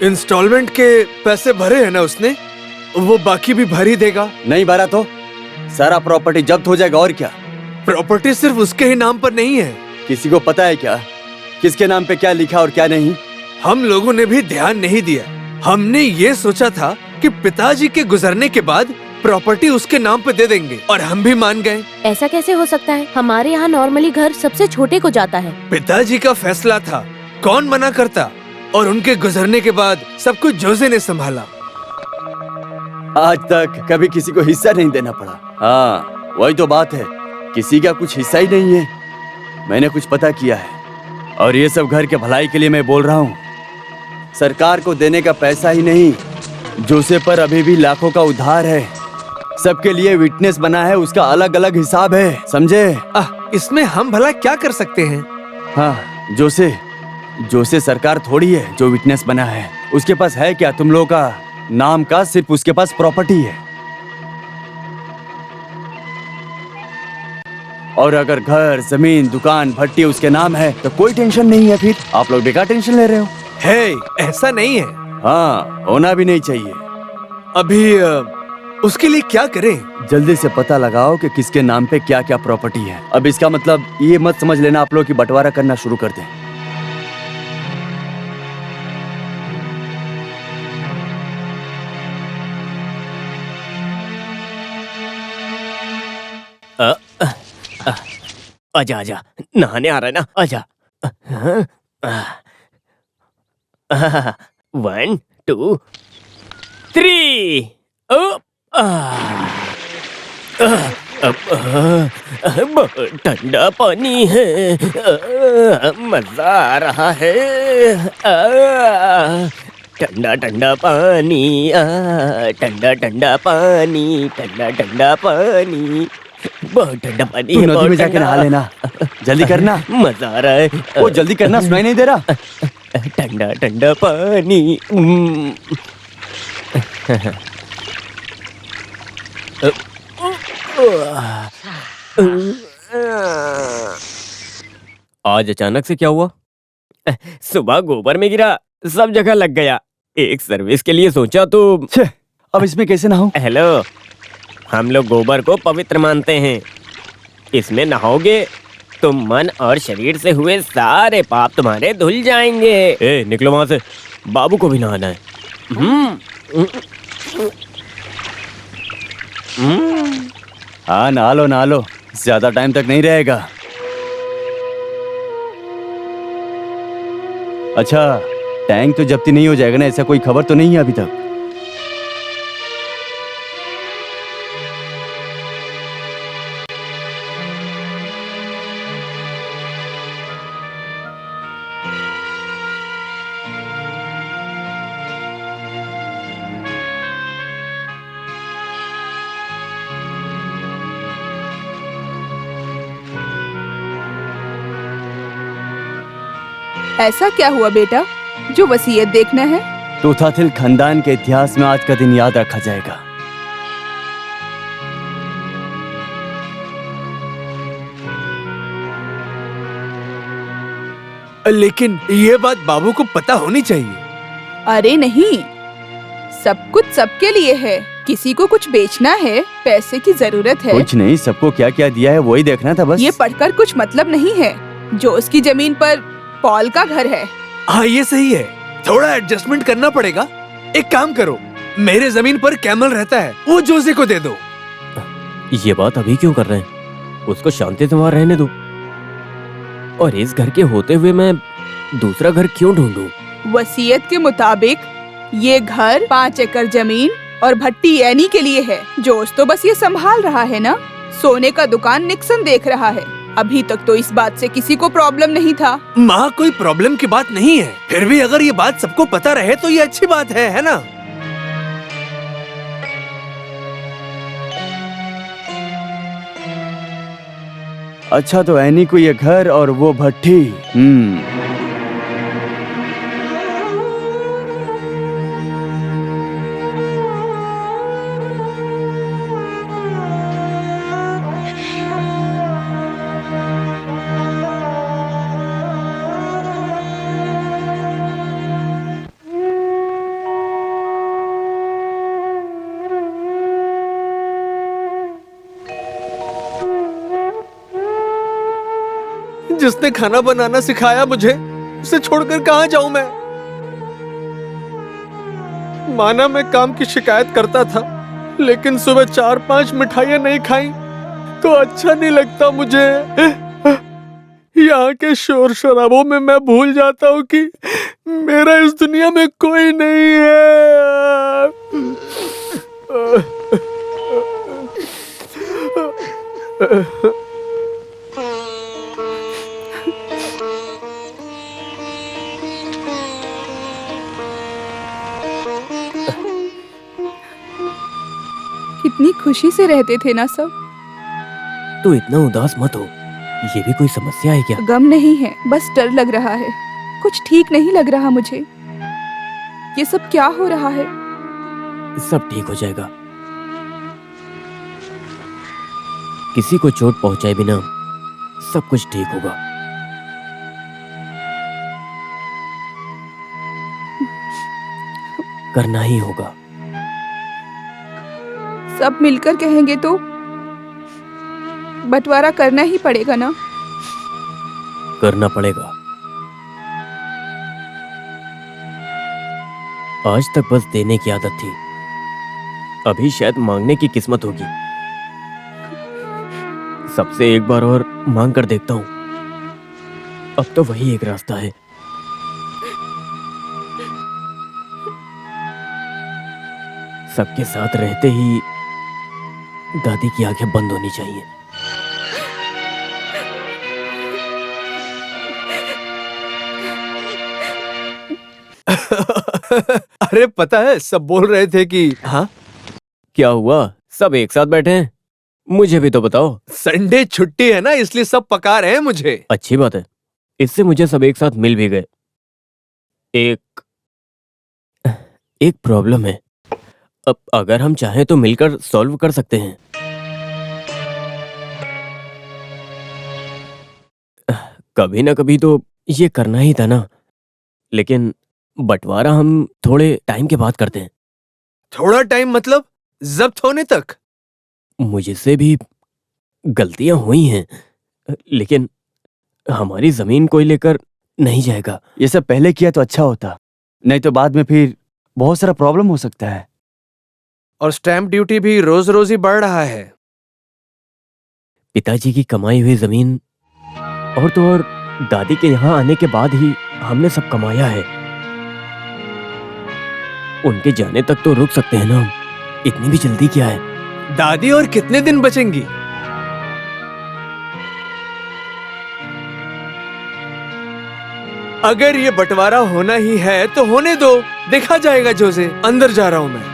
Instalment के पैसे भरे हैं ना उसने? वो बाकी भी भर ही देगा। नहीं भरा तो सारा प्रॉपर्टी जब्त हो जाएगा। और क्या? प्रॉपर्टी सिर्फ उसके ही नाम पर नहीं है। किसी को पता है क्या किसके नाम पे क्या लिखा और क्या नहीं? हम लोगों ने भी ध्यान नहीं दिया। हमने ये सोचा था कि पिताजी के गुजरने के बाद प्रॉपर्टी उसके नाम पे दे देंगे और हम भी मान गए। ऐसा कैसे हो सकता है? हमारे यहाँ नॉर्मली घर सबसे छोटे को जाता है। पिताजी का फैसला था, कौन मना करता। और उनके गुजरने के बाद सब कुछ जोसे ने संभाला। आज तक कभी किसी को हिस्सा नहीं देना पड़ा। हाँ वही तो बात है, किसी का कुछ हिस्सा ही नहीं है। मैंने कुछ पता किया है और ये सब घर के भलाई के लिए मैं बोल रहा हूँ। सरकार को देने का पैसा ही नहीं, जोसे पर अभी भी लाखों का उधार है। सबके लिए विटनेस बना है, उसका अलग अलग हिसाब है, समझे? इसमें हम भला क्या कर सकते हैं? हाँ जोसे सरकार थोड़ी है जो विटनेस बना है। उसके पास है क्या तुम लोगों का नाम का? सिर्फ उसके पास प्रॉपर्टी है। और अगर घर जमीन दुकान भट्टी उसके नाम है तो कोई टेंशन नहीं है। फिर आप लोग बेकार टेंशन ले रहे हो। है ऐसा नहीं है। हाँ होना भी नहीं चाहिए। अभी उसके लिए क्या करें? जल्दी से पता लगाओ कि किसके नाम पे क्या क्या प्रॉपर्टी है। अब इसका मतलब ये मत समझ लेना आप लोग कि बंटवारा करना शुरू कर दें। आजा आजा, नहाने आ रहा है ना, आजा। 1 2 3 बहुत ठंडा पानी है, मजा आ रहा है। ठंडा ठंडा पानी, ठंडा ठंडा पानी, ठंडा ठंडा पानी, बहुत ठंडा पानी है। नदी में जाके नहा लेना, जल्दी करना। मजा आ रहा है। वो जल्दी करना, सुनाई नहीं दे रहा? ठंडा ठंडा पानी। आज अचानक से क्या हुआ? सुबह गोबर में गिरा, सब जगह लग गया। एक सर्विस के लिए सोचा तो अब इसमें कैसे नहाऊं? हेलो, हम लोग गोबर को पवित्र मानते हैं। इसमें नहाओगे तो मन और शरीर से हुए सारे पाप तुम्हारे धुल जाएंगे। ए, निकलो वहां से, बाबू को भी नहाना है। हाँ नहा लो, ज्यादा टाइम तक नहीं रहेगा। अच्छा टैंक तो जब्ती नहीं हो जाएगा ना? ऐसा कोई खबर तो नहीं है अभी तक? ऐसा क्या हुआ बेटा जो वसीयत देखना है? तोताथिल खानदान के इतिहास में आज का दिन याद रखा जाएगा। लेकिन ये बात बाबू को पता होनी चाहिए। अरे नहीं, सब कुछ सबके लिए है। किसी को कुछ बेचना है, पैसे की जरूरत है। कुछ नहीं, सबको क्या क्या दिया है वही देखना था बस। ये पढ़कर कुछ मतलब नहीं है। जो उसकी जमीन पर पॉल का घर है। हाँ ये सही है, थोड़ा एडजस्टमेंट करना पड़ेगा। एक काम करो, मेरे जमीन पर कैमल रहता है, वो जोसे को दे दो। ये बात अभी क्यों कर रहे हैं? उसको शांति से वहां रहने दो। और इस घर के होते हुए मैं दूसरा घर क्यों ढूंढूं? वसीयत के मुताबिक ये घर 5 एकड़ जमीन और भट्टी एनी के लिए है। जोश तो बस ये संभाल रहा है ना। सोने का दुकान निक्सन देख रहा है। अभी तक तो इस बात से किसी को प्रॉब्लम नहीं था। माँ कोई प्रॉब्लम की बात नहीं है। फिर भी अगर ये बात सबको पता रहे तो ये अच्छी बात है ना? अच्छा तो एनी को ये घर और वो भट्टी। जिसने खाना बनाना सिखाया मुझे, उसे छोड़कर कहाँ जाऊं मैं? माना मैं काम की शिकायत करता था, लेकिन सुबह 4-5 मिठाइयाँ नहीं खाई तो अच्छा नहीं लगता मुझे। यहाँ के शोर शराबों में मैं भूल जाता हूँ कि मेरा इस दुनिया में कोई नहीं है। कितनी खुशी से रहते थे ना सब। तू इतना उदास मत हो, ये भी कोई समस्या है क्या? गम नहीं है, बस डर लग रहा है। कुछ ठीक नहीं लग रहा मुझे। ये सब क्या हो रहा है? सब ठीक हो जाएगा। किसी को चोट पहुंचाए बिना सब कुछ ठीक होगा। करना ही होगा। सब मिलकर कहेंगे तो बंटवारा करना ही पड़ेगा ना? करना पड़ेगा। आज तक बस देने की आदत थी, अभी शायद मांगने की किस्मत होगी। सबसे एक बार और मांग कर देखता हूं। अब तो वही एक रास्ता है। सबके साथ रहते ही दादी की आंखें बंद होनी चाहिए। अरे पता है, सब बोल रहे थे कि हाँ, क्या हुआ? सब एक साथ बैठे हैं? मुझे भी तो बताओ। संडे छुट्टी है ना, इसलिए सब पका रहे हैं मुझे। अच्छी बात है, इससे मुझे सब एक साथ मिल भी गए। एक प्रॉब्लम है। अब अगर हम चाहें तो मिलकर सॉल्व कर सकते हैं। कभी ना कभी तो ये करना ही था ना। लेकिन बंटवारा हम थोड़े टाइम के बाद करते हैं। थोड़ा टाइम मतलब जब्त होने तक? मुझसे भी गलतियां हुई हैं, लेकिन हमारी जमीन कोई लेकर नहीं जाएगा। ये सब पहले किया तो अच्छा होता, नहीं तो बाद में फिर बहुत सारा प्रॉब्लम हो सकता है। और स्टैंप ड्यूटी भी रोज रोज ही बढ़ रहा है। पिताजी की कमाई हुई जमीन और तो और दादी के यहाँ आने के बाद ही हमने सब कमाया है। उनके जाने तक तो रुक सकते हैं ना हम। इतनी भी जल्दी क्या है? दादी और कितने दिन बचेंगी? अगर ये बंटवारा होना ही है तो होने दो, देखा जाएगा। जोसे, अंदर जा रहा हूं मैं।